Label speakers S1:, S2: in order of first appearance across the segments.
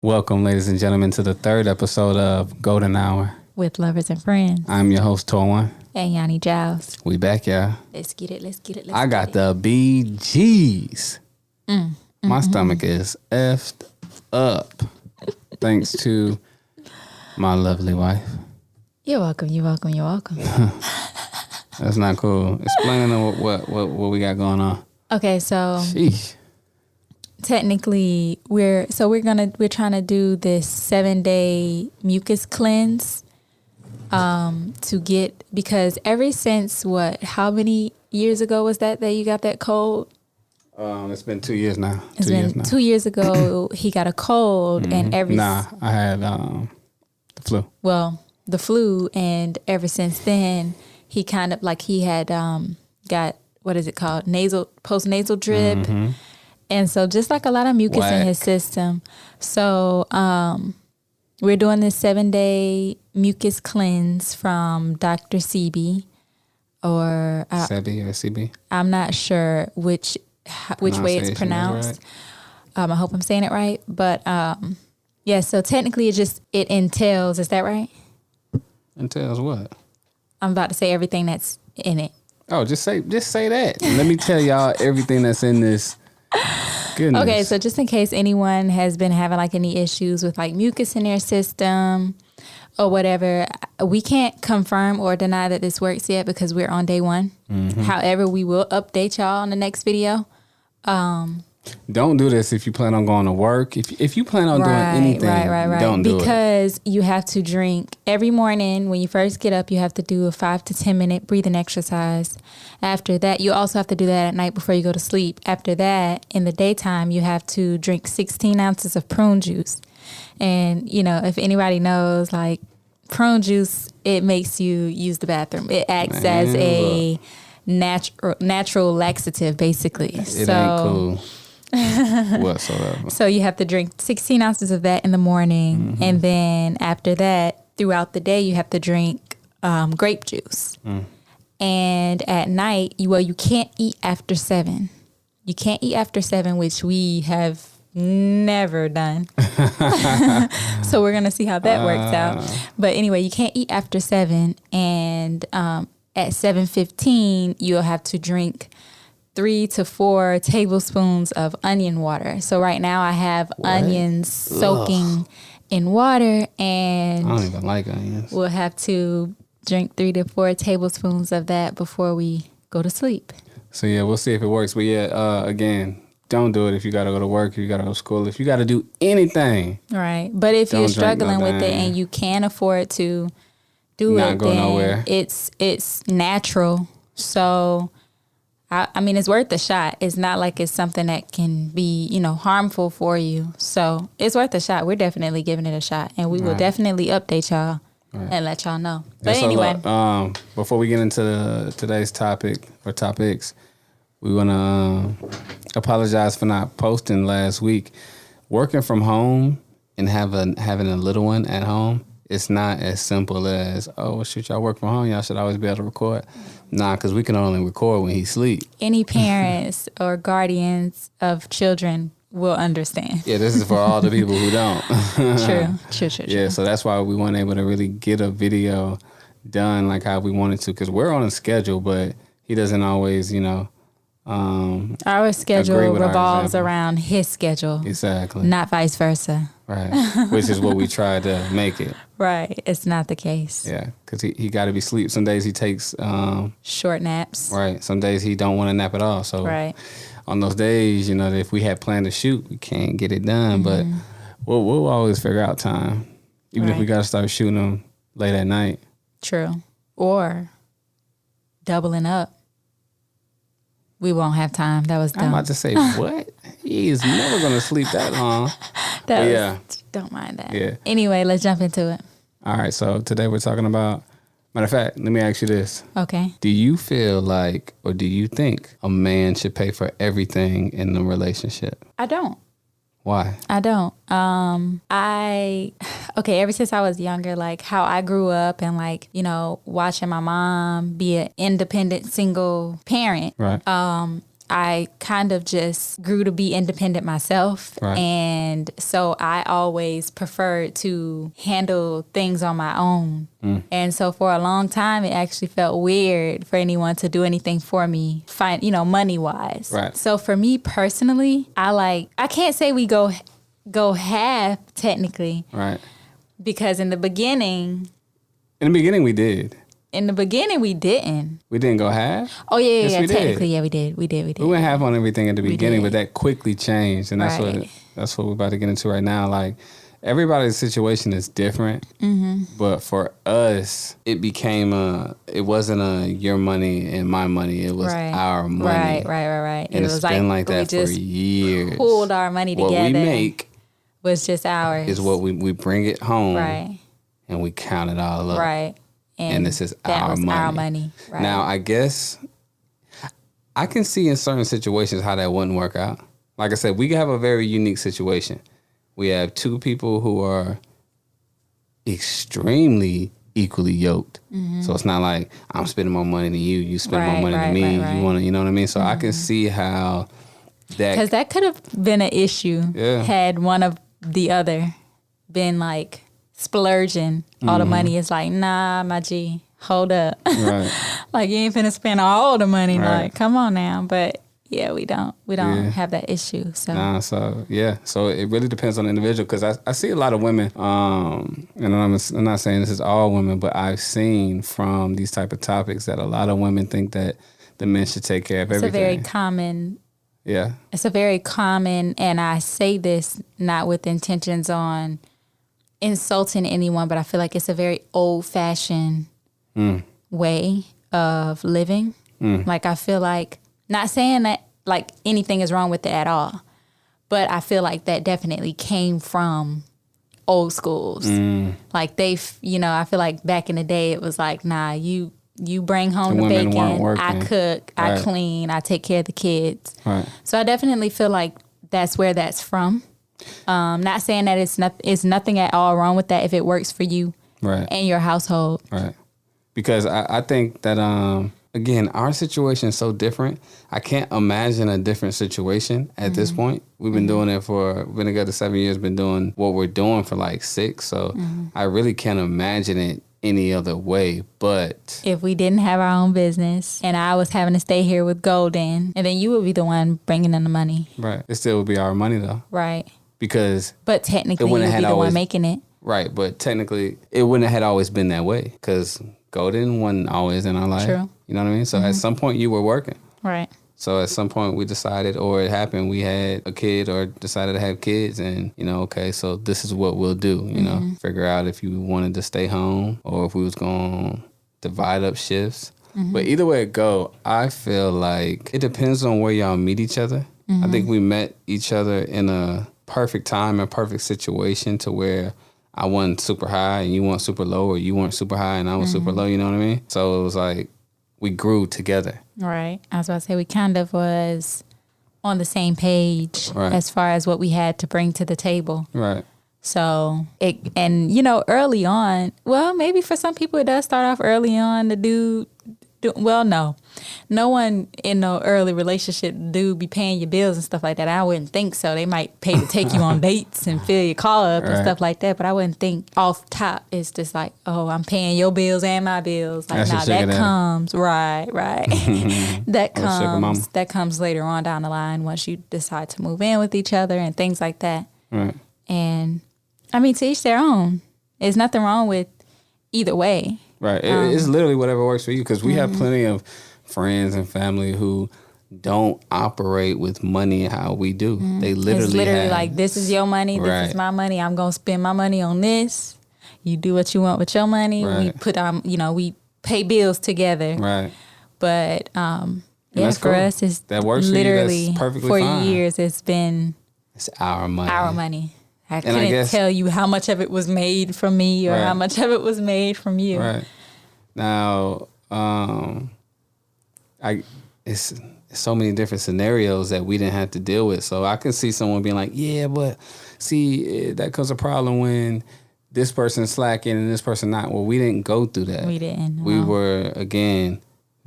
S1: Welcome, ladies and gentlemen, to the third episode of Golden Hour.
S2: With lovers and friends.
S1: I'm your host, Torwan.
S2: And Yanni Giles.
S1: We back, y'all.
S2: Let's get it.
S1: I got the BGs. My stomach is effed up. Thanks to my lovely wife.
S2: You're welcome.
S1: That's not cool. Explain what we got going on.
S2: Okay, so
S1: Sheesh.
S2: technically we're trying to do this 7-day mucus cleanse because ever since how many years ago was that you got that cold?
S1: It's been 2 years now.
S2: It's been 2 years ago he got a cold and
S1: I had the flu.
S2: Well, the flu, and ever since then he kind of like he had got, what is it called, post-nasal drip. And so just like a lot of mucus in his system. So we're doing this 7-day mucus cleanse from Dr. Sebi or
S1: Sebi or CB.
S2: I'm not sure which way it's pronounced. Right. I hope I'm saying it right. But yeah, so technically it entails, is that right?
S1: Entails what?
S2: I'm about to say everything that's in it.
S1: Oh, just say that. Let me tell y'all everything that's in this. Goodness.
S2: Okay, so just in case anyone has been having like any issues with like mucus in their system or whatever, we can't confirm or deny that this works yet because we're on day 1. However, we will update y'all on the next video.
S1: Don't do this if you plan on going to work. If you plan on doing anything, don't do it. Because
S2: you have to drink every morning when you first get up. You have to do a 5 to 10 minute breathing exercise. After that, you also have to do that at night before you go to sleep. After that, in the daytime, you have to drink 16 ounces of prune juice. And, you know, if anybody knows, like, prune juice, it makes you use the bathroom. It acts as a natural laxative, basically.
S1: It ain't cool. Whatsoever.
S2: So you have to drink 16 ounces of that in the morning. And then after that, throughout the day, you have to drink grape juice. And at night, you can't eat after 7. You can't eat after 7, which we have never done. So we're going to see how that works out. But anyway, you can't eat after 7. And at 7:15, you'll have to drink 3 to 4 tablespoons of onion water. So right now I have onions soaking in water, and
S1: I don't even like onions.
S2: We'll have to drink 3 to 4 tablespoons of that before we go to sleep.
S1: So yeah, we'll see if it works. But yeah, again, don't do it if you got to go to work, if you got to go to school, if you got to do anything.
S2: Right. But if you're struggling with it and you can't afford to do
S1: not go nowhere,
S2: it's natural. So I mean, it's worth a shot. It's not like it's something that can be, harmful for you. So it's worth a shot. We're definitely giving it a shot. And we will definitely update y'all and let y'all know. But anyway.
S1: Before we get into today's topic or topics, we want to apologize for not posting last week. Working from home and having a little one at home, it's not as simple as, oh, shoot, y'all work from home, y'all should always be able to record. Nah, because we can only record when he sleep.
S2: Any parents or guardians of children will understand.
S1: Yeah, this is for all the people who don't.
S2: True.
S1: Yeah, so that's why we weren't able to really get a video done like how we wanted to, because we're on a schedule, but he doesn't always,
S2: our schedule revolves around his schedule.
S1: Exactly.
S2: Not vice versa.
S1: Right. Which is what we tried to make it.
S2: Right. It's not the case.
S1: Yeah. Because he got to be asleep. Some days he takes
S2: short naps.
S1: Right. Some days he don't want to nap at all. So on those days, if we had planned to shoot, we can't get it done. But we'll always figure out time. Even if we got to start shooting them late at night.
S2: True. Or doubling up. We won't have time. That was dumb.
S1: I'm about to say, what? He is never going to sleep that long.
S2: Don't mind that.
S1: Yeah.
S2: Anyway, let's jump into it.
S1: All right. So today we're talking about, matter of fact, let me ask you this.
S2: Okay.
S1: Do you feel like, or do you think a man should pay for everything in the relationship?
S2: I don't.
S1: Why?
S2: I don't. Ever since I was younger, like how I grew up and like, watching my mom be an independent single parent.
S1: Right.
S2: I kind of just grew to be independent myself.
S1: Right.
S2: And so I always preferred to handle things on my own. And so for a long time, it actually felt weird for anyone to do anything for me, money wise.
S1: Right.
S2: So for me personally, I can't say we go half technically.
S1: Right.
S2: Because in the beginning
S1: we did.
S2: In the beginning, we didn't.
S1: We didn't go half?
S2: Oh, yeah,
S1: Yes, we did.
S2: technically, yeah, we did. We did.
S1: We went half on everything at the beginning, but that quickly changed. And that's
S2: Right.
S1: what we're about to get into right now. Like, everybody's situation is different. Mm-hmm. But for us, it became it wasn't your money and my money. It was our money.
S2: Right.
S1: And it's been like that for years.
S2: Pulled our money together.
S1: What we make
S2: was just ours.
S1: is what we bring it home.
S2: Right.
S1: And we count it all up.
S2: Right.
S1: And this is
S2: that
S1: our
S2: was
S1: money.
S2: Our money. Right.
S1: Now, I guess I can see in certain situations how that wouldn't work out. Like I said, we have a very unique situation. We have two people who are extremely equally yoked. Mm-hmm. So it's not like I'm spending more money than you spend more money than me.
S2: Right.
S1: You want to, you know what I mean? So I can see how that,
S2: because that could have been an issue had one of the other been like splurging all the money. It's like, nah, my G, hold up.
S1: Right.
S2: Like, you ain't finna spend all the money.
S1: Right.
S2: Like, come on now. But yeah, we don't have that issue. So
S1: So it really depends on the individual, because I see a lot of women, and I'm not saying this is all women, but I've seen from these type of topics that a lot of women think that the men should take care of everything.
S2: It's a very common.
S1: Yeah.
S2: It's a very common, and I say this not with intentions on insulting anyone, but I feel like it's a very old-fashioned way of living. Like, I feel like, not saying that like anything is wrong with it at all, but I feel like that definitely came from old schools. Like, I feel like back in the day it was like, nah, you bring home the
S1: women weren't
S2: bacon,
S1: working.
S2: I cook, I clean, I take care of the kids.
S1: Right.
S2: So I definitely feel like that's where that's from. Not saying that it's nothing at all wrong with that if it works for you and your household.
S1: Right. Because I think that, again, our situation is so different. I can't imagine a different situation at this point. We've been doing it we've been together 7 years, been doing what we're doing for like 6. So I really can't imagine it any other way. But
S2: if we didn't have our own business and I was having to stay here with Golden, and then you would be the one bringing in the money.
S1: Right. It still would be our money though.
S2: Right. But technically you would be the one making it.
S1: Right. But technically it wouldn't have always been that way, because Golden wasn't always in our life.
S2: True.
S1: You know what I mean? So at some point you were working.
S2: Right.
S1: So at some point we decided, or it happened, we had a kid or decided to have kids, and, okay, so this is what we'll do, figure out if you wanted to stay home or if we was going to divide up shifts. But either way it go, I feel like it depends on where y'all meet each other. I think we met each other in a perfect time and perfect situation to where I wasn't super high and you weren't super low, or you weren't super high and I was super low, you know what I mean? So it was like we grew together.
S2: Right. I was about to say, we kind of was on the same page as far as what we had to bring to the table.
S1: Right.
S2: So early on, well, maybe for some people it does start off early on. The dude, no one in no early relationship do be paying your bills and stuff like that. I wouldn't think so. They might pay to take you on dates and fill your car up and stuff like that. But I wouldn't think off top it's just like, oh, I'm paying your bills and my bills. Like,
S1: that's
S2: that comes right. that comes later on down the line once you decide to move in with each other and things like that.
S1: Right.
S2: And I mean, to each their own. There's nothing wrong with either way.
S1: Right. It's literally whatever works for you, because we have plenty of friends and family who don't operate with money how we do. They literally
S2: it's literally like, this is your money, this is my money. I'm going to spend my money on this. You do what you want with your money.
S1: Right.
S2: We put we pay bills together.
S1: Right.
S2: But for us, it's
S1: that works
S2: literally
S1: for you. That's perfectly
S2: for
S1: fine.
S2: years it's
S1: our money.
S2: Our money. I couldn't tell you how much of it was made from me or how much of it was made from you.
S1: Right. Now, it's so many different scenarios that we didn't have to deal with. So I can see someone being like, yeah, but see, that comes a problem when this person's slacking and this person not. Well, we didn't go through that.
S2: We didn't.
S1: We were, again,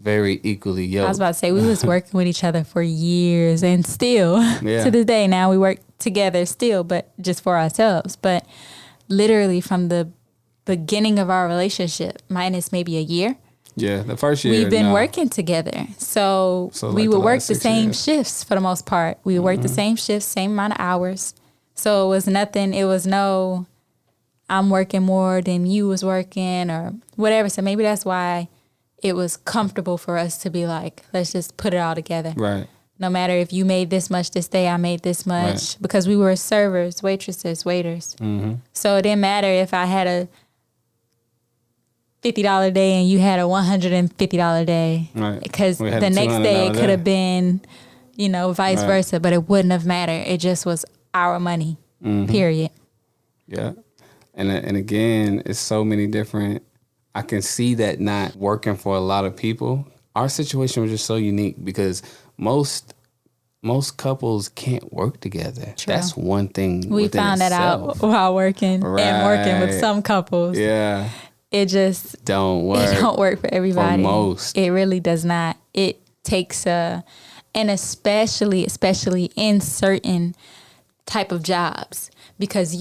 S1: very equally yoked.
S2: I was about to say, we was working with each other for years, and still to this day now we work together still, but just for ourselves. But literally from the beginning of our relationship, minus maybe a year.
S1: Yeah, the first year
S2: we've been working together. So
S1: like
S2: we would work the
S1: 6
S2: same
S1: years.
S2: shifts for the most part. We would work the same shifts, same amount of hours. So it was nothing, it was no, I'm working more than you was working or whatever. So maybe that's why it was comfortable for us to be like, let's just put it all together.
S1: Right.
S2: No matter if you made this much this day, I made this much.
S1: Right.
S2: Because we were servers, waitresses, waiters.
S1: Mm-hmm.
S2: So it didn't matter if I had a $50 day and you had a $150 day.
S1: Right.
S2: Because the next day it could have been, vice versa, but it wouldn't have mattered. It just was our money, period.
S1: Yeah. And again, it's so many different, I can see that not working for a lot of people. Our situation was just so unique because most couples can't work together.
S2: True.
S1: That's one thing.
S2: We found that out while working and working with some couples.
S1: Yeah.
S2: It just
S1: don't work.
S2: It don't work for everybody.
S1: For most.
S2: It really does not. It takes and especially in certain type of jobs, because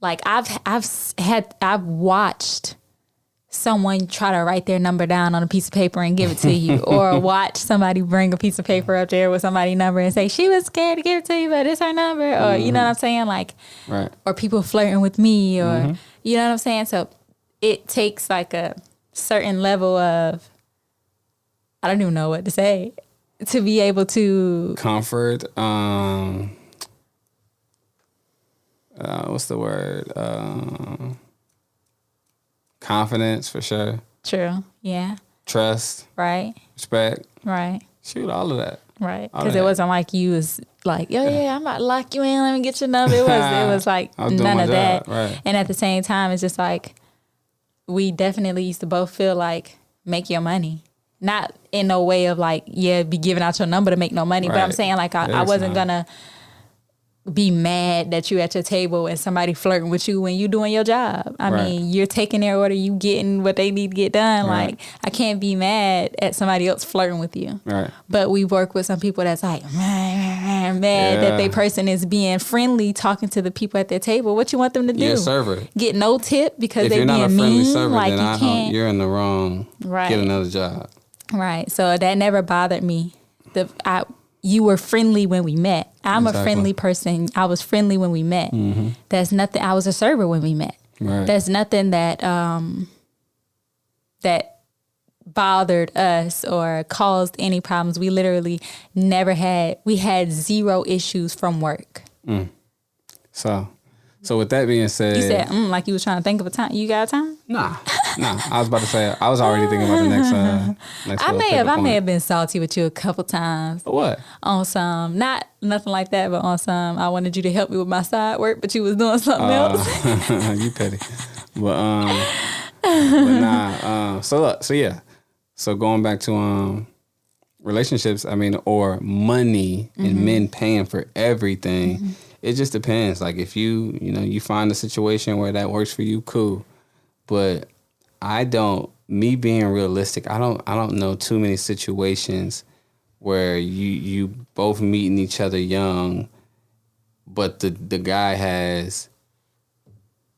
S2: like I've watched someone try to write their number down on a piece of paper and give it to you, or watch somebody bring a piece of paper up there with somebody's number and say she was scared to give it to you, but it's her number, or you know what I'm saying, like,
S1: right.
S2: Or people flirting with me, or you know what I'm saying. So it takes like a certain level of, I don't even know what to say, to be able to
S1: comfort. What's the word? Confidence, for sure.
S2: True. Yeah.
S1: Trust.
S2: Right.
S1: Respect.
S2: Right.
S1: Shoot, all of that.
S2: Right. Because it wasn't like you was like, yeah, I'm about to lock you in. Let me get your number. It was like none of that.
S1: Right.
S2: And at the same time, it's just like, we definitely used to both feel like, make your money. Not in no way of like, be giving out your number to make no money. Right. But I'm saying like, I wasn't going to be mad that you at your table and somebody flirting with you when you doing your job. I mean, you're taking their order, you getting what they need to get done.
S1: Right.
S2: Like, I can't be mad at somebody else flirting with you.
S1: Right.
S2: But we work with some people that's like mad that they person is being friendly, talking to the people at their table. What you want them to do?
S1: You're a server.
S2: Get no tip because they being mean?
S1: If you're not a friendly server,
S2: like,
S1: then
S2: you can't.
S1: You're in the wrong.
S2: Right.
S1: Get another job.
S2: Right. So that never bothered me. You were friendly when we met. I'm a friendly person. I was friendly when we met. Mm-hmm. That's nothing. I was a server when we met.
S1: Right.
S2: That's nothing that that bothered us or caused any problems. We literally never had. We had zero issues from work.
S1: Mm. So with that being said,
S2: you said like you was trying to think of a time. You got a time?
S1: Nah. I was about to say I was already thinking about the next.
S2: I may have been salty with you a couple times.
S1: What?
S2: On some, not nothing like that, but on some, I wanted you to help me with my side work, but you was doing something else.
S1: You petty. But nah. So going back to relationships, I mean, or money and men paying for everything. Mm-hmm. It just depends. Like if you find a situation where that works for you, cool. But me being realistic, I don't know too many situations where you both meeting each other young, but the guy has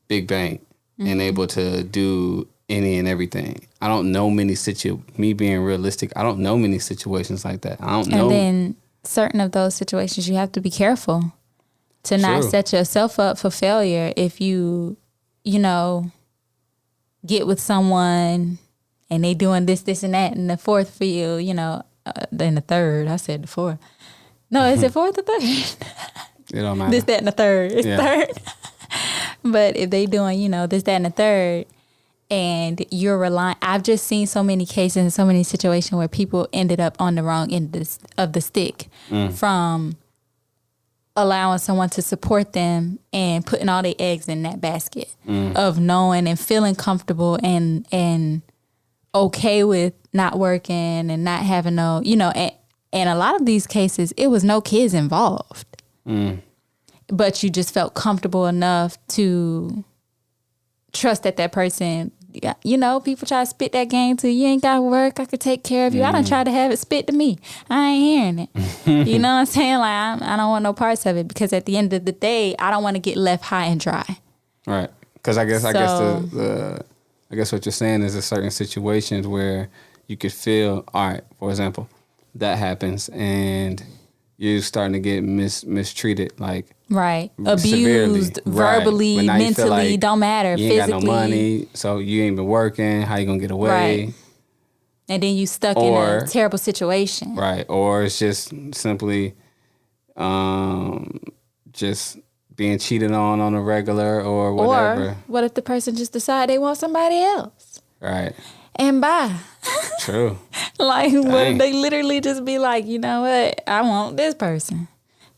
S1: big bank and able to do any and everything. I don't know me being realistic, I don't know many situations like that. I don't know.
S2: And then certain of those situations, you have to be careful to not set yourself up for failure if you get with someone and they doing this and that and the fourth for you, then the third. I said the fourth. No, is it fourth or third?
S1: It don't matter.
S2: This, that, and the third. It's third. But if they doing, this, that, and the third, and you're relying, I've just seen so many cases and so many situations where people ended up on the wrong end of the stick from allowing someone to support them and putting all their eggs in that basket of knowing and feeling comfortable and okay with not working and not having no, and a lot of these cases, it was no kids involved. But you just felt comfortable enough to trust that person you know, people try to spit that game to you. You ain't got to work. I could take care of you. I done tried to have it spit to me. I ain't hearing it. You know what I'm saying? Like, I don't want no parts of it, because at the end of the day, I don't want to get left high and dry.
S1: Right. Because I guess I guess what you're saying is, there's certain situations where you could feel, all right, for example, that happens and you're starting to get mistreated, like
S2: right,
S1: severely.
S2: abused, verbally,
S1: right.
S2: mentally,
S1: like
S2: don't matter,
S1: you
S2: physically.
S1: ain't got no money, so you ain't been working. How you gonna get away?
S2: Right. And then you stuck in a terrible situation.
S1: Right. Or it's just simply just being cheated on a regular or whatever.
S2: Or what if the person just decide they want somebody else?
S1: Right.
S2: And bye.
S1: True.
S2: Like, what if they literally just be like, you know what? I want this person.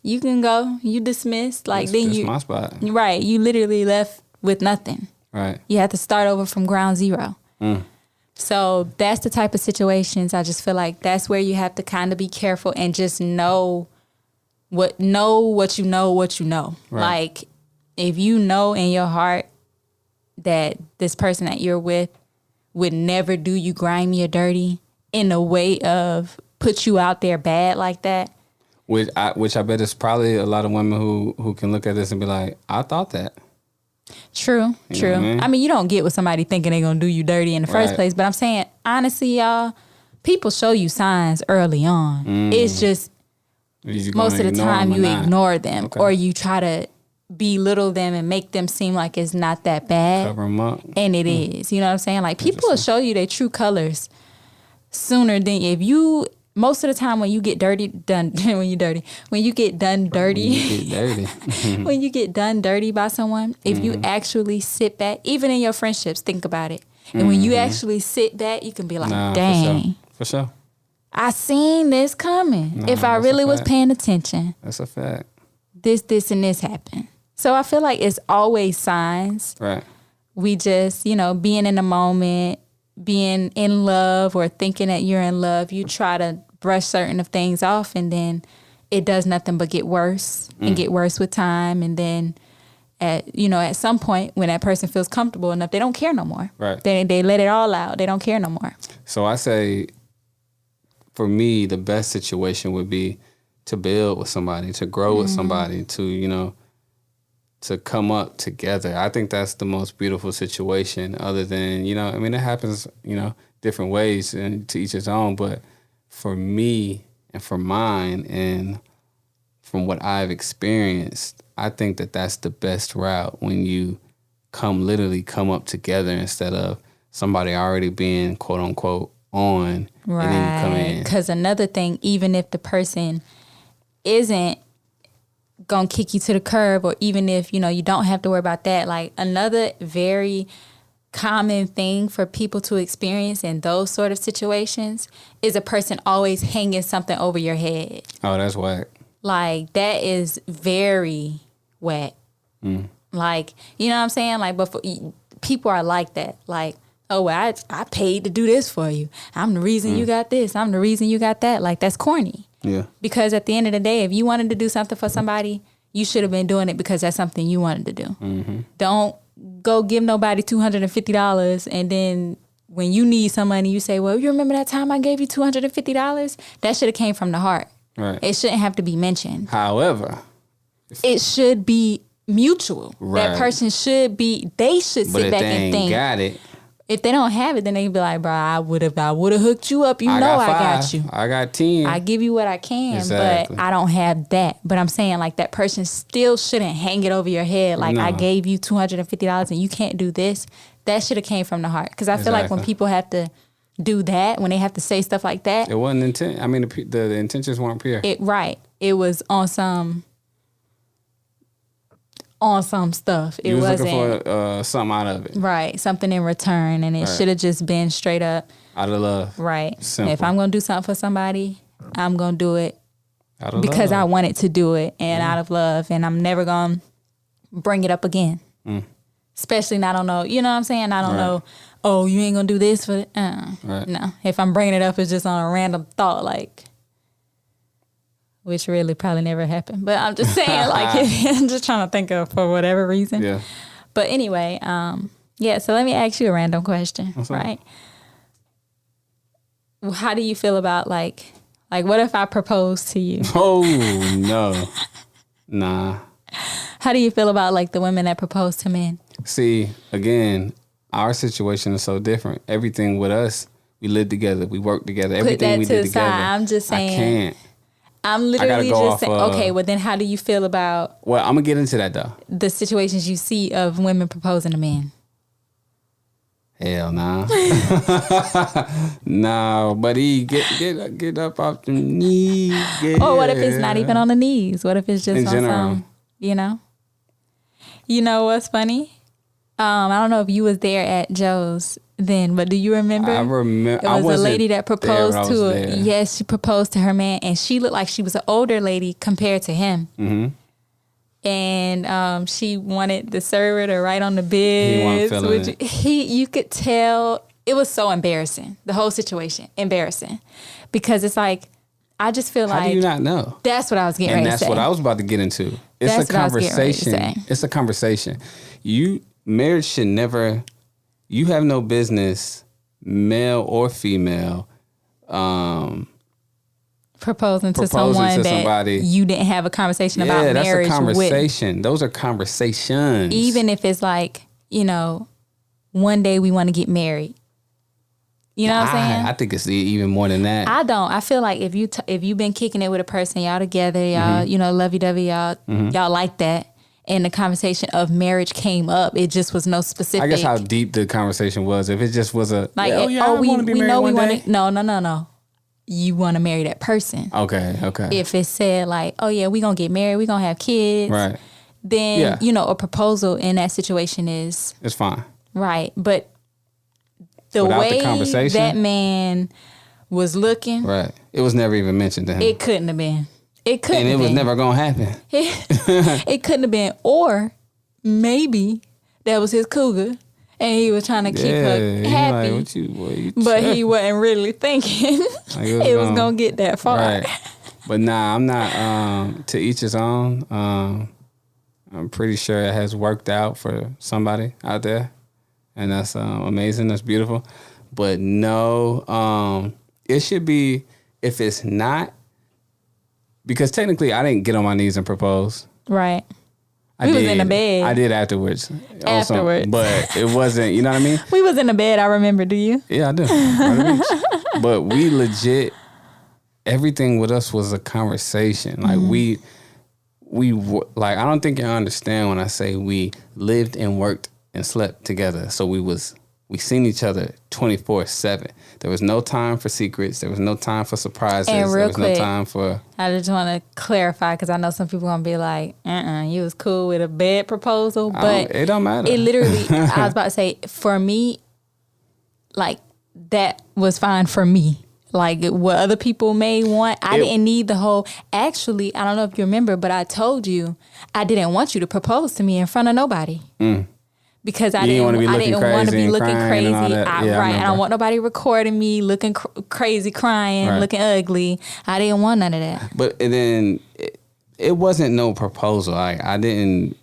S2: You can go. You dismissed. Like, then
S1: that's my spot.
S2: Right. You literally left with nothing.
S1: Right.
S2: You have to start over from ground zero. So that's the type of situations I just feel like that's where you have to kind of be careful and just know what you know.
S1: Right.
S2: Like, if you know in your heart that this person that you're with would never do you grimy or dirty in a way of put you out there bad like that.
S1: Which I bet is probably a lot of women who can look at this and be like, I thought that.
S2: True. I mean, you don't get with somebody thinking they're going to do you dirty in the first place. But I'm saying, honestly, y'all, people show you signs early on. It's just most of the time you ignore them or you try to belittle them and make them seem like it's not that bad.
S1: Cover them up.
S2: And it is. You know what I'm saying? Like, people will show you their true colors sooner than if you... Most of the time when you get when you get done dirty when you get done dirty by someone, if you actually sit back, even in your friendships, think about it. And when you actually sit back, you can be like, dang.
S1: For sure.
S2: I seen this coming. If I really was paying attention.
S1: That's a fact.
S2: This, and this happened. So I feel like it's always signs.
S1: Right.
S2: We just, being in the moment, being in love or thinking that you're in love, you try to brush certain of things off, and then it does nothing but get worse and get worse with time. And then at some point when that person feels comfortable enough, they don't care no more.
S1: Right.
S2: They let it all out. They don't care no more.
S1: So I say, for me, the best situation would be to build with somebody, to grow with somebody, to come up together. I think that's the most beautiful situation, other than, it happens, different ways and to each his own. But for me and for mine and from what I've experienced, I think that that's the best route, when you literally come up together instead of somebody already being quote unquote on.
S2: Right.
S1: And then you come in.
S2: Because another thing, even if the person isn't gonna kick you to the curb, or even if, you don't have to worry about that, like, another very common thing for people to experience in those sort of situations is a person always hanging something over your head.
S1: Oh, that's whack.
S2: Like, that is very whack. Like, you know what I'm saying? Like, but people are like that. Like, oh, well, I paid to do this for you. I'm the reason you got this. I'm the reason you got that. Like, that's corny. Yeah. Because at the end of the day, if you wanted to do something for somebody, you should have been doing it because that's something you wanted to do. Don't go give nobody $250 and then when you need some money, you say, well, you remember that time I gave you $250? That should have came from the heart. Right. It shouldn't have to be mentioned.
S1: However,
S2: it should be mutual. Right. That person they should sit back and think.
S1: Got it.
S2: If they don't have it, then they be like, bro, I would have hooked you up. I got you.
S1: I got 10.
S2: I give you what I can, but I don't have that. But I'm saying, like, that person still shouldn't hang it over your head. Like, I gave you $250 and you can't do this. That should have came from the heart. Because I feel like when people have to do that, when they have to say stuff like that.
S1: It wasn't intent. I mean, the intentions weren't pure.
S2: It was on some stuff.
S1: It was looking for something out of it.
S2: Right. Something in return. And it should have just been straight up.
S1: Out of love.
S2: Right.
S1: Simple.
S2: If I'm going to do something for somebody, I'm going to do it because I wanted to do it and out of love. And I'm never going to bring it up again. Especially not on no, you know what I'm saying? I don't know, oh, you ain't going to do this for it. No. If I'm bringing it up, it's just on a random thought, like, which really probably never happened. But I'm just saying, like, I'm just trying to think of for whatever reason. Yeah. But anyway, Yeah, so let me ask you a random question,
S1: What's up?
S2: right? How do you feel about like what if I propose to you?
S1: Oh no, nah.
S2: How do you feel about like the women that propose to men?
S1: See, again, our situation is so different. Everything with us, we live together, we work together.
S2: Put
S1: Everything
S2: that
S1: we
S2: to
S1: did
S2: the
S1: together.
S2: side. I'm just saying.
S1: I can't.
S2: I'm
S1: gotta
S2: literally
S1: go
S2: just
S1: off,
S2: saying, okay, well then how do you feel about
S1: Well, I'm gonna get into that though.
S2: the situations you see of women proposing to men?
S1: Hell nah. No, buddy, get up off the knees.
S2: Or what if it's not even on the knees? What if it's just
S1: In
S2: on
S1: general.
S2: some, you know? You know what's funny? I don't know if you was there at Joe's then, but do you remember?
S1: I remember.
S2: It was a lady that proposed
S1: there,
S2: to her.
S1: there.
S2: Yes, she proposed to her man, and she looked like she was an older lady compared to him.
S1: Mm-hmm.
S2: And she wanted the server to write on the bids.
S1: He wasn't feeling
S2: You could tell it was so embarrassing. The whole situation, embarrassing, because it's like I just feel
S1: How
S2: like
S1: do you not know?
S2: that's what I was getting
S1: And
S2: ready
S1: that's
S2: to say.
S1: what I was about to get into. It's
S2: That's
S1: a
S2: what I was getting ready to
S1: conversation.
S2: say.
S1: It's a conversation. Marriage should never. You have no business, male or female,
S2: proposing to
S1: proposing
S2: someone
S1: to
S2: that
S1: somebody.
S2: you didn't have a conversation about
S1: Yeah, that's a
S2: marriage with.
S1: conversation. Those are conversations.
S2: Even if it's like, one day we want to get married. You know what I'm saying?
S1: I think it's even more than that.
S2: I don't. I feel like if you've been kicking it with a person, y'all together, y'all, lovey-dovey, y'all like that, and the conversation of marriage came up, it just was no specific.
S1: I guess how deep the conversation was. If it just was a
S2: like,
S1: I want to be married one day.
S2: No. You want to marry that person.
S1: Okay.
S2: If it said like, oh yeah, we gonna get married, we gonna have kids,
S1: Right.
S2: Then a proposal in that situation is
S1: It's fine.
S2: right, but the
S1: Without
S2: way
S1: the conversation?
S2: that man was looking,
S1: Right. It was never even mentioned to him.
S2: it couldn't have been. It couldn't.
S1: And it
S2: have
S1: was
S2: been.
S1: never gonna happen.
S2: It couldn't have been, or maybe that was his cougar, and he was trying to keep her happy.
S1: Like, you
S2: but he wasn't really thinking
S1: Like
S2: it was gonna get that far.
S1: Right. But nah, I'm not. To each his own. I'm pretty sure it has worked out for somebody out there, and that's amazing. That's beautiful. But no, it should be if it's not, because technically I didn't get on my knees and propose.
S2: Right.
S1: I
S2: was in the bed.
S1: I did afterwards.
S2: Afterwards.
S1: But it wasn't. You know what I mean?
S2: We was in the bed. I remember. Do you?
S1: Yeah, I do. Right. But we legit, everything with us was a conversation. Like we like, I don't think you understand when I say we lived and worked and slept together. So we seen each other 24/7. There was no time for secrets. There was no time for surprises.
S2: And real
S1: there was
S2: quick,
S1: no time for.
S2: I just want to clarify because I know some people gonna be like, you was cool with a bed proposal, but
S1: It don't matter.
S2: it literally. I was about to say, for me, like that was fine for me. Like what other people may want, I didn't need the whole. Actually, I don't know if you remember, but I told you I didn't want you to propose to me in front of nobody. Because I didn't want to be looking crazy. I don't want nobody recording me looking crazy, crying, looking ugly. I didn't want none of that.
S1: But then it wasn't no proposal. I didn't.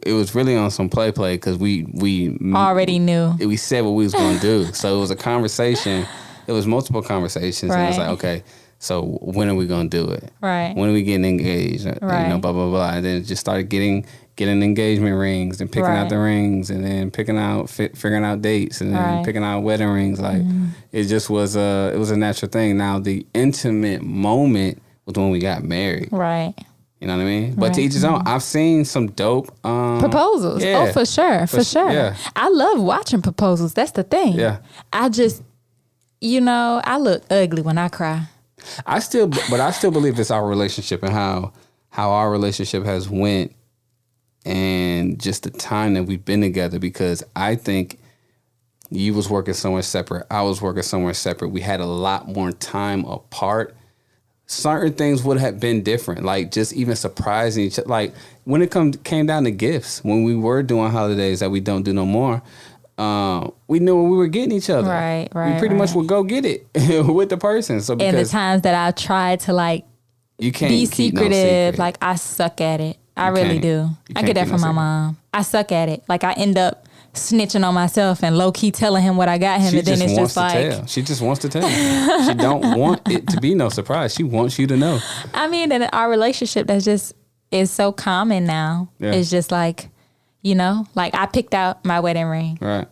S1: It was really on some play because we
S2: already knew.
S1: We said what we was going to do. So it was a conversation. It was multiple conversations. And it was like, okay, so when are we going to do it?
S2: Right.
S1: When are we getting engaged?
S2: Right.
S1: Blah, blah, blah. And then it just started getting engagement rings and picking out the rings and then figuring out dates and then picking out wedding rings. Like it just was it was a natural thing. Now the intimate moment was when we got married.
S2: Right.
S1: You know what I mean? But to each his own. I've seen some dope
S2: proposals.
S1: Yeah.
S2: Oh, for sure.
S1: Yeah.
S2: I love watching proposals. That's the thing.
S1: Yeah.
S2: I just, I look ugly when I cry.
S1: I still believe it's our relationship and how our relationship has went and just the time that we've been together, because I think you was working somewhere separate. I was working somewhere separate. We had a lot more time apart. Certain things would have been different, like just even surprising each other. Like when it came down to gifts, when we were doing holidays that we don't do no more, we knew when we were getting each other.
S2: Right.
S1: We pretty much would go get it with the person. So because
S2: and the times that I tried to like
S1: you can't
S2: be
S1: keep
S2: secretive,
S1: no secret.
S2: like I suck at it. I really do. I get that from my mom. I suck at it. Like I end up snitching on myself and low key telling him what I got him,
S1: She
S2: and then
S1: just
S2: it's
S1: wants
S2: just
S1: to
S2: like
S1: tell. She just wants to tell you. She don't want it to be no surprise. She wants you to know.
S2: I mean, in our relationship, that's just is so common now.
S1: Yeah.
S2: It's just like, you know, like I picked out my wedding ring.
S1: Right.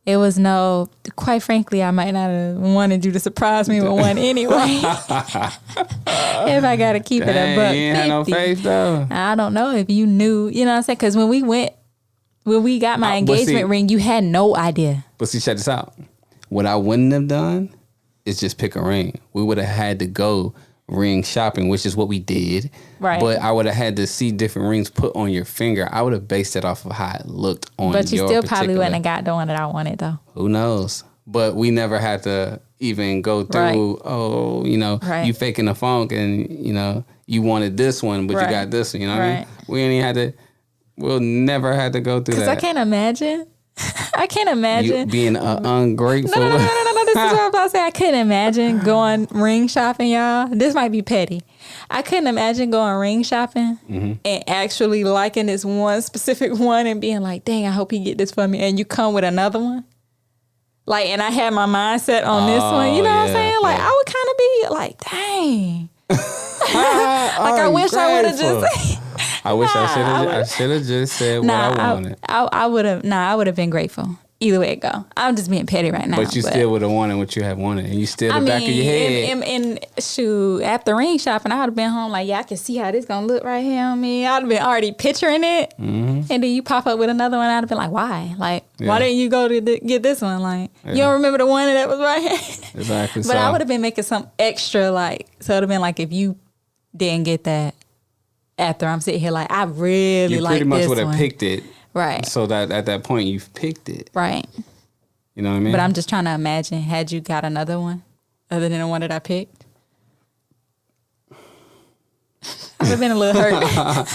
S2: It was no, quite frankly, I might not have wanted you to surprise me with one anyway. If I got to keep it
S1: Dang,
S2: a buck
S1: you ain't had no
S2: 50.
S1: faith though.
S2: I don't know if you knew, you know what I'm saying? Because when we got my engagement ring, you had no idea.
S1: But see, check this out. What I wouldn't have done is just pick a ring. We would have had to go ring shopping, which is what we did.
S2: Right.
S1: But I would have had to see different rings put on your finger. I would have based it off of how it looked on your
S2: But you still probably
S1: particular-
S2: wouldn't have got the one that I wanted, though.
S1: Who knows? But we never had to even go through, you faking the funk and, you wanted this one, but you got this one, you know what I mean? We ain't even had to, we'll never had to go through that.
S2: Because I can't imagine.
S1: You being ungrateful.
S2: No. This is what I'm about to say. I couldn't imagine going ring shopping, y'all. This might be petty. I couldn't imagine going ring shopping and actually liking this one specific one and being like, dang, I hope he get this for me. And you come with another one. Like, and I had my mindset on this one. You know what I'm saying? Like, I would kind of be like, dang. Like, I wish I would have just...
S1: I wish I should have just said what I wanted.
S2: I would have been grateful. Either way it go. I'm just being petty right now.
S1: But you still would have wanted what you had wanted. And you still the back of your head.
S2: And shoot, after ring shopping, I would have been home like, yeah, I can see how this going to look right here on me. I would have been already picturing it. Mm-hmm. And then you pop up with another one. I would have been like, why? Like, why didn't you go to get this one? Like, you don't remember the one that was right here?
S1: Exactly.
S2: But I would have been making some extra, like, so it would have been like, if you didn't get that after I'm sitting here, like, I really like this one. You pretty much would have
S1: picked it.
S2: Right.
S1: So that at that point you've picked it.
S2: Right.
S1: You know what I mean?
S2: But I'm just trying to imagine, had you got another one other than the one that I picked? I would have been a little hurt.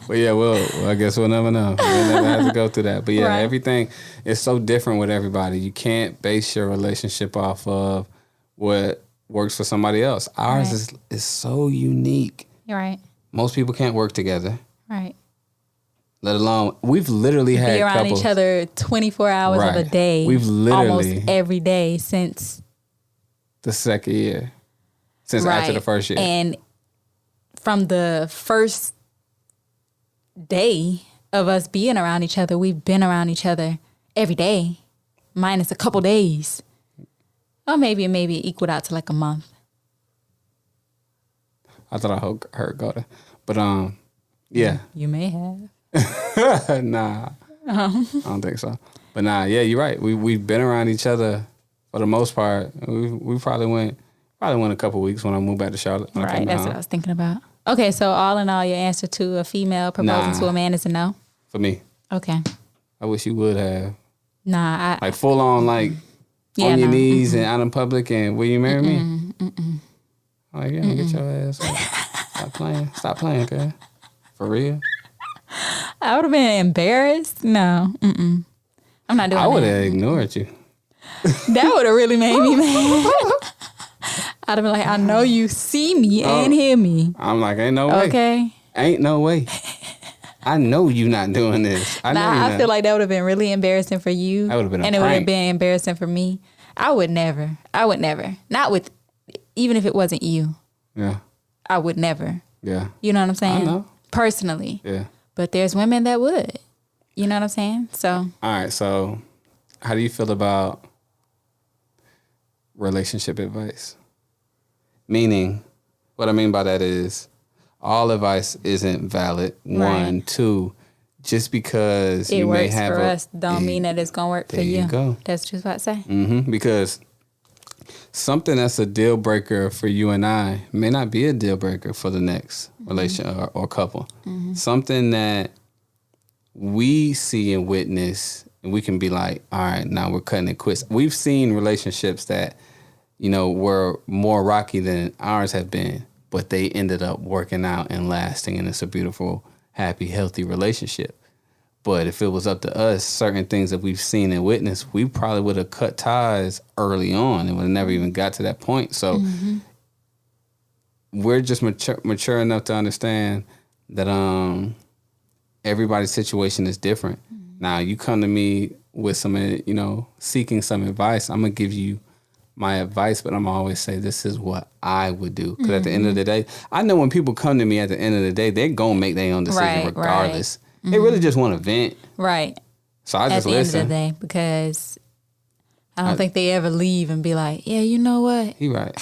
S1: Well, yeah, well, I guess we'll never know. We'll never have to go through that. But yeah, everything is so different with everybody. You can't base your relationship off of what works for somebody else. Ours is so unique.
S2: You're right.
S1: Most people can't work together.
S2: Right.
S1: Let alone, we've literally had
S2: be around
S1: couples,
S2: each other 24 hours of a day.
S1: We've literally
S2: almost every day since
S1: the second year, since after the first year,
S2: and from the first day of us being around each other, we've been around each other every day, minus a couple days, or maybe it equaled out to like a month.
S1: I thought I heard go there, but yeah,
S2: you may have.
S1: Nah, I don't think so. But nah, yeah, you're right. We've been around each other for the most part. We probably went a couple weeks when I moved back to Charlotte.
S2: Right, that's what I was thinking about. Okay, so all in all, your answer to a female proposing to a man is a no?
S1: For me.
S2: Okay.
S1: I wish you would have.
S2: Nah,
S1: like full on, like on your knees and out in public, and will you marry me? Like, yeah, get your ass up. Stop playing, okay? For real.
S2: I would have been embarrassed. No, I'm not doing that.
S1: I would have ignored you.
S2: That would have really made me mad. I'd have been like, I know you see me and hear me.
S1: I'm like, ain't no way.
S2: Okay.
S1: Ain't no way. I know you not doing this.
S2: I feel like that would have been really embarrassing for you.
S1: That would have been
S2: and it would have been embarrassing for me. I would never. Not with, even if it wasn't you.
S1: Yeah.
S2: I would never.
S1: Yeah.
S2: You know what I'm saying?
S1: I know.
S2: Personally.
S1: Yeah.
S2: But there's women that would. You know what I'm saying? So.
S1: All right. So how do you feel about relationship advice? Meaning, what I mean by that is all advice isn't valid. Right. 1, 2, just because you may have
S2: it works for us don't mean that it's going to work for you.
S1: There you go.
S2: That's just what I say.
S1: Mm-hmm. Because something that's a deal breaker for you and I may not be a deal breaker for the next relation or couple. Mm-hmm. Something that we see and witness, and we can be like, all right, now we're cutting it quits. We've seen relationships that, were more rocky than ours have been, but they ended up working out and lasting, and it's a beautiful, happy, healthy relationship. But if it was up to us, certain things that we've seen and witnessed, we probably would have cut ties early on and would have never even got to that point. So we're just mature enough to understand that everybody's situation is different. Now you come to me with some, seeking some advice. I'm gonna give you my advice, but I'm always say this is what I would do. Because at the end of the day, I know when people come to me at the end of the day, they're gonna make their own decision regardless. Right. They really just want to vent.
S2: Right.
S1: So I just listen.
S2: At the end of the day, because I don't think they ever leave and be like, yeah, you know what?
S1: He right.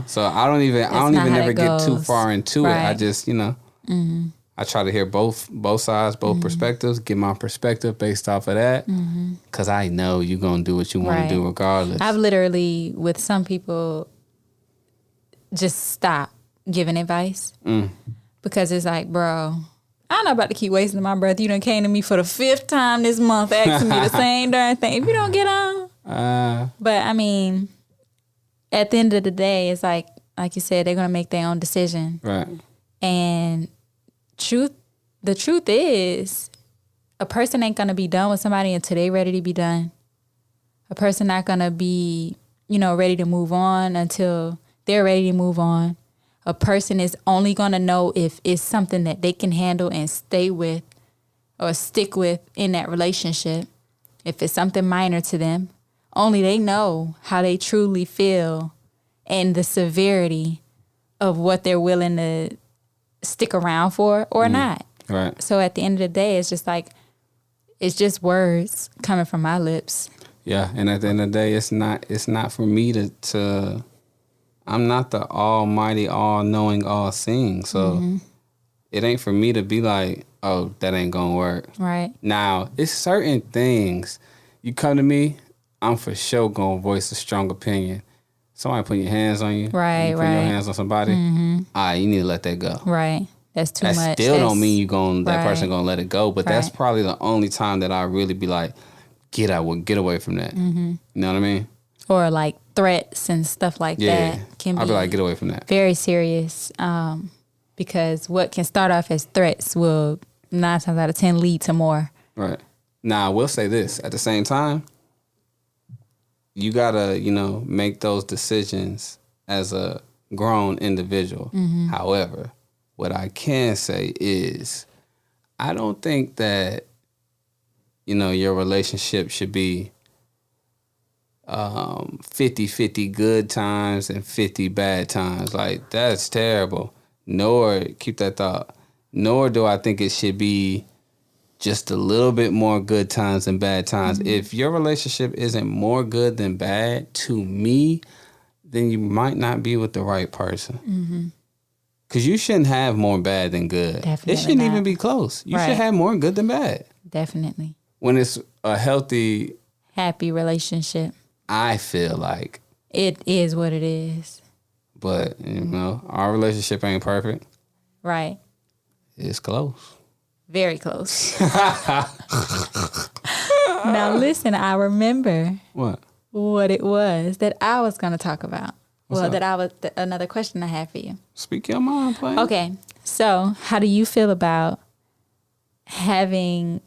S1: So I don't even never get too far into it. I just, I try to hear both sides, both perspectives, get my perspective based off of that. Because I know you're going to do what you want to do regardless.
S2: I've literally, with some people, just stop giving advice. Because it's like, bro, I'm not about to keep wasting my breath. You done came to me for the 5th time this month asking me the same darn thing. If you don't get on. But I mean, at the end of the day, it's like you said, they're going to make their own decision.
S1: Right.
S2: And the truth is, a person ain't going to be done with somebody until they ready to be done. A person not going to be, ready to move on until they're ready to move on. A person is only going to know if it's something that they can handle and stay with or stick with in that relationship. If it's something minor to them, only they know how they truly feel and the severity of what they're willing to stick around for or not.
S1: Right.
S2: So at the end of the day, it's just like, it's just words coming from my lips.
S1: Yeah. And at the end of the day, it's not for me to I'm not the almighty, all-knowing, all-seeing. So it ain't for me to be like, oh, that ain't going to work.
S2: Right.
S1: Now, it's certain things. You come to me, I'm for sure going to voice a strong opinion. Somebody putting your hands on you.
S2: Right,
S1: you put your hands on somebody. All right, you need to let that go.
S2: Right. That's too much.
S1: That still don't mean that person going to let it go. But that's probably the only time that I really be like, get away from that. You know what I mean?
S2: Or like threats and stuff like that can
S1: I'll be like, get away from that.
S2: Very serious. Because what can start off as threats will 9 times out of 10 lead to more.
S1: Right. Now, I will say this. At the same time, you got to, make those decisions as a grown individual. However, what I can say is I don't think that, your relationship should be 50-50 good times and 50 bad times. Like, that's terrible. Nor, keep that thought, nor do I think it should be just a little bit more good times than bad times. If your relationship isn't more good than bad, to me, then you might not be with the right person. Because you shouldn't have more bad than good.
S2: Definitely
S1: it shouldn't
S2: not.
S1: even be close. You should have more good than bad.
S2: Definitely.
S1: When it's a healthy,
S2: happy relationship.
S1: I feel like.
S2: It is what it is.
S1: But, our relationship ain't perfect.
S2: Right.
S1: It's close.
S2: Very close. Now listen, I remember what it was that I was going to talk about. Another question I have for you.
S1: Speak your mind, please.
S2: Okay. So how do you feel about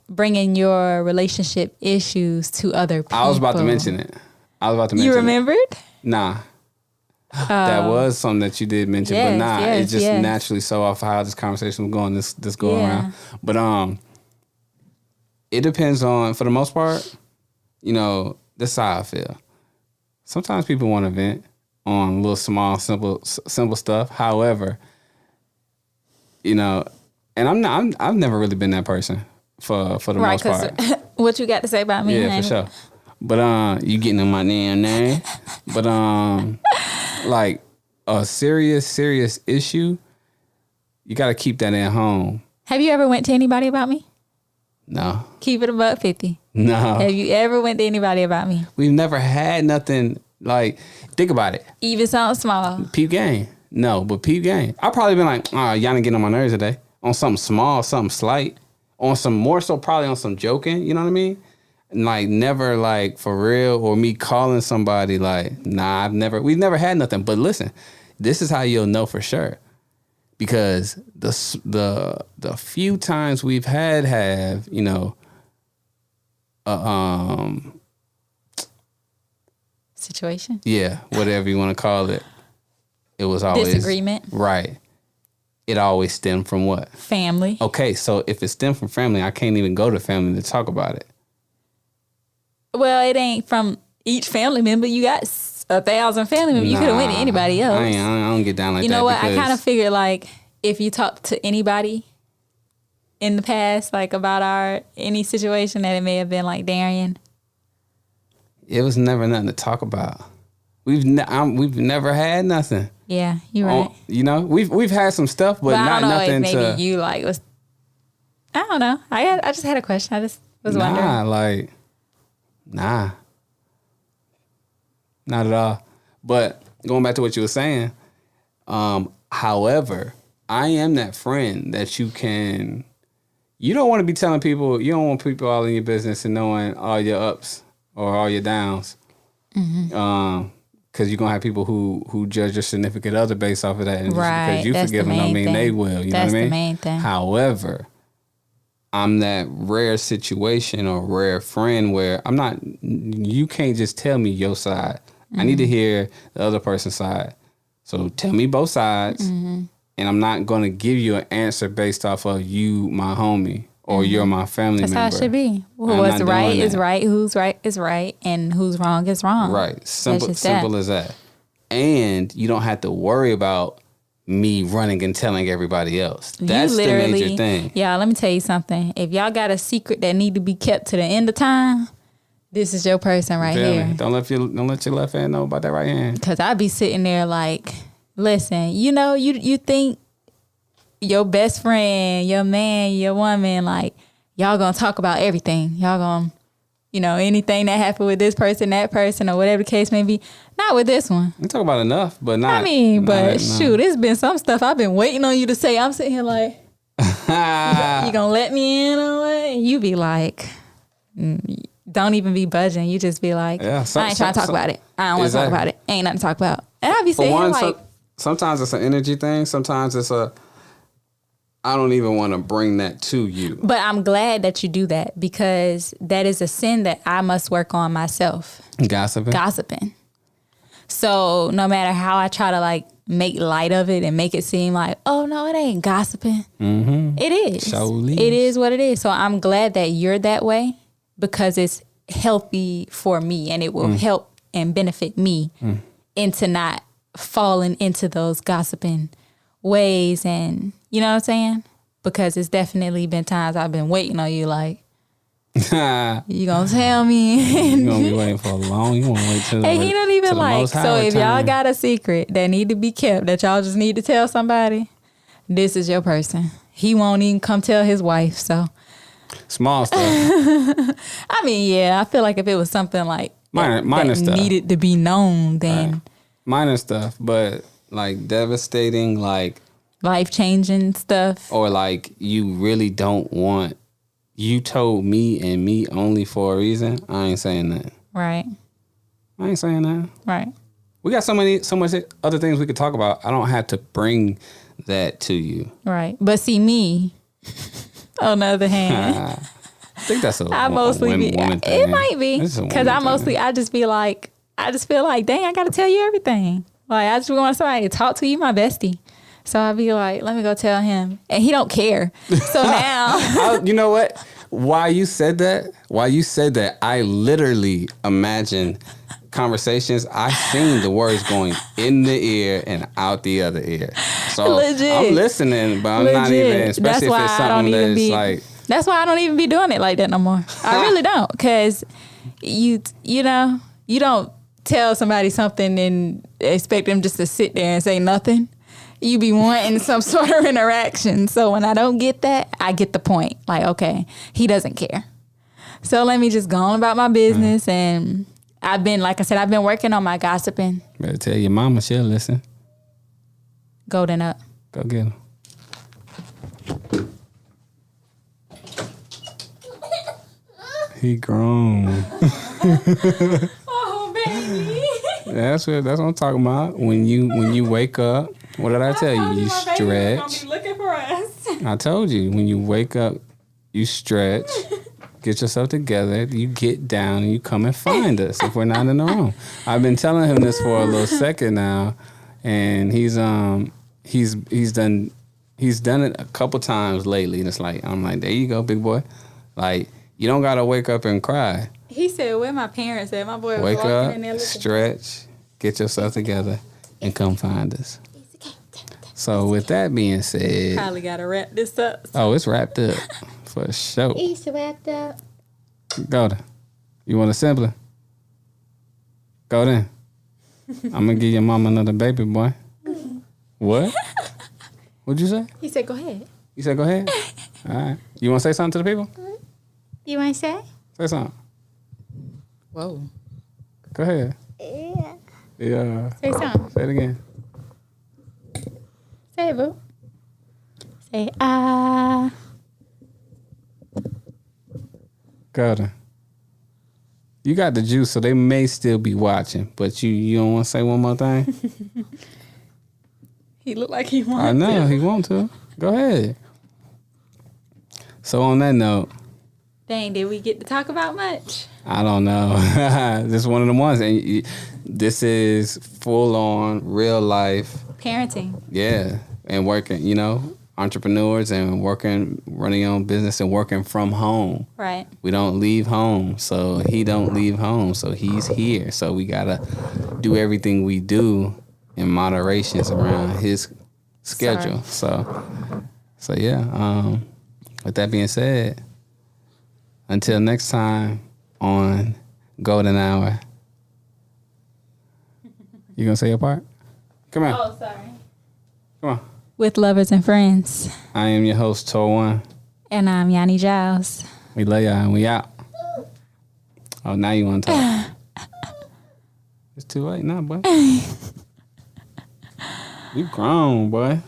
S2: bringing your relationship issues to other people?
S1: I was about to mention it.
S2: You remembered?
S1: Nah. That was something that you did mention, but it just naturally so off how this conversation was going, this go around. But it depends on, for the most part, this is how I feel. Sometimes people want to vent on little small, simple stuff. However, and I've never really been that person for the most part.
S2: What you got to say about me?
S1: Yeah, for sure. But you getting on my damn nerve. But like a serious issue, you got to keep that at home.
S2: Have you ever went to anybody about me?
S1: No.
S2: Keep it above 50.
S1: No.
S2: Have you ever went to anybody about me?
S1: We've never had nothing like. Think about it.
S2: Even something small.
S1: Peep game. No, but peep game. I've probably been like, y'all ain't getting on my nerves today. On something small, something slight. On some more so probably on some joking. You know what I mean? Like never like for real, or me calling somebody like, nah, we've never had nothing. But listen, this is how you'll know for sure. Because the few times we've have,
S2: situation?
S1: Yeah, whatever you want to call it. It was always
S2: disagreement.
S1: Right. it always stemmed from what?
S2: Family.
S1: Okay, so if it stemmed from family, I can't even go to family to talk about it.
S2: Well, it ain't from each family member. You got 1,000 family members. You could have went to anybody else.
S1: I don't get down like that.
S2: You know what? I kind of figured like if you talk to anybody in the past, like about any situation, that it may have been like Darian.
S1: It was never nothing to talk about. We've never had nothing.
S2: Yeah, you're right.
S1: You know, we've had some stuff, but not
S2: I don't know
S1: nothing
S2: if maybe you like was. I don't know. I just had a question. I just was wondering.
S1: Nah, not at all. But going back to what you were saying, however, I am that friend that you can. You don't want to be telling people. You don't want people all in your business and knowing all your ups or all your downs. Mm-hmm. Because you're gonna have people who judge your significant other based off of that, and
S2: right.
S1: Because you forgive them, don't mean they will. You know what I mean? That's
S2: the main thing.
S1: However, I'm that rare situation or rare friend where I'm not. You can't just tell me your side. Mm-hmm. I need to hear the other person's side. So tell me both sides, and I'm not gonna give you an answer based off of you, my homie, or you're my family member.
S2: That's how it should be. What's right is right, who's right is right, and who's wrong is wrong.
S1: Right. Simple as that. And you don't have to worry about me running and telling everybody else. That's the major thing.
S2: Yeah, let me tell you something. If y'all got a secret that need to be kept to the end of time, this is your person right here.
S1: Don't let your left hand know about that right hand.
S2: Because I be sitting there like, listen, you know, you think your best friend, your man, your woman, like, y'all gonna talk about everything. Y'all gonna, you know, anything that happened with this person, that person, or whatever the case may be. Not with this one.
S1: We talk about enough, but not.
S2: I mean, but shoot, it's been some stuff I've been waiting on you to say. I'm sitting here like, you gonna let me in on it? And you be like, don't even be budging. You just be like, I ain't trying to talk about it. I don't want to talk about it. Ain't nothing to talk about. And I be saying like,
S1: sometimes it's an energy thing. Sometimes it's I don't even want to bring that to you.
S2: But I'm glad that you do that, because that is a sin that I must work on myself. Gossiping. So no matter how I try to like make light of it and make it seem like, oh no, it ain't gossiping. Mm-hmm. It is. It is what it is. So I'm glad that you're that way, because it's healthy for me, and it will help and benefit me into not falling into those gossiping ways. And you know what I'm saying? Because it's definitely been times I've been waiting on you like, you gonna tell me?
S1: You gonna be waiting for a long. You gonna wait till.
S2: Hey, he don't even like. So if y'all got a secret that need to be kept, that y'all just need to tell somebody, this is your person. He won't even come tell his wife. So
S1: small stuff.
S2: I mean, yeah, I feel like if it was something like minor stuff needed to be known, then
S1: minor stuff, but like devastating, like
S2: life changing stuff,
S1: or like you really don't want. You told me and me only for a reason. I ain't saying that.
S2: Right.
S1: I ain't saying that.
S2: Right.
S1: We got so much other things we could talk about. I don't have to bring that to you.
S2: Right. But see me, on the other hand,
S1: I think that's
S2: woman thing. It might be, because I just feel like, dang, I got to tell you everything. Like, I just want somebody to talk to you, my bestie. So I'd be like, let me go tell him. And he don't care. So now.
S1: You know what? While you said that, I literally imagined conversations. I seen the words going in the ear and out the other ear. So legit. I'm listening, but I'm not even, especially if it's something that's like.
S2: That's why I don't even be doing it like that no more. I really don't. Because you know, you don't tell somebody something and expect them just to sit there and say nothing. You be wanting some sort of interaction. So when I don't get that, I get the point. Like, okay, he doesn't care. So let me just go on about my business. And I've been working on my gossiping.
S1: Better tell your mama, she'll listen.
S2: Golden up.
S1: Go get him. He grown.
S2: Oh, baby.
S1: That's what I'm talking about. When you wake up. What did I tell you? You stretch.
S2: Gonna be looking for us.
S1: I told you, when you wake up, you stretch, get yourself together, you get down, and you come and find us if we're not in the room. I've been telling him this for a little second now, and he's done he's done it a couple times lately, and it's like I'm like, there you go, big boy. Like you don't gotta wake up and cry.
S2: He said, "Where my parents at?" My boy was
S1: Wake
S2: walking
S1: up,
S2: in there looking.
S1: stretch, get yourself together, and come find us. So with that being said,
S2: Probably gotta wrap this up.
S1: oh, it's wrapped up for sure.
S3: It's wrapped up.
S1: Go there. You want a sibling? Go then. I'm gonna give your mama another baby boy. What? What'd you say?
S2: He said, "Go ahead."
S1: You said go ahead. All right. You want to say something to the people?
S2: You want to say?
S1: Say something.
S2: Whoa.
S1: Go ahead.
S3: Yeah.
S1: Yeah.
S2: Say something.
S1: Say it again.
S2: Say it, boo. Say ah.
S1: Go there. You got the juice, so they may still be watching, but you don't want to say one more thing?
S2: He looked like he wanted
S1: I know,
S2: to.
S1: he want to. Go ahead. So on that note,
S2: Dang, did we get to talk about much?
S1: I don't know. This is one of the ones. And this is full on real life.
S2: Parenting.
S1: Yeah. And working, entrepreneurs and running your own business and working from home.
S2: Right.
S1: We don't leave home. So he don't leave home. So he's here. So we got to do everything we do in moderations around his schedule. So yeah. With that being said, until next time on Golden Hour. You gonna say your part? Come on.
S2: Oh, sorry.
S1: Come on.
S2: With lovers and friends.
S1: I am your host, Tor One.
S2: And I'm Yanni Giles.
S1: We love y'all and we out. Oh, now you want to talk. It's too late now, boy. You grown, boy.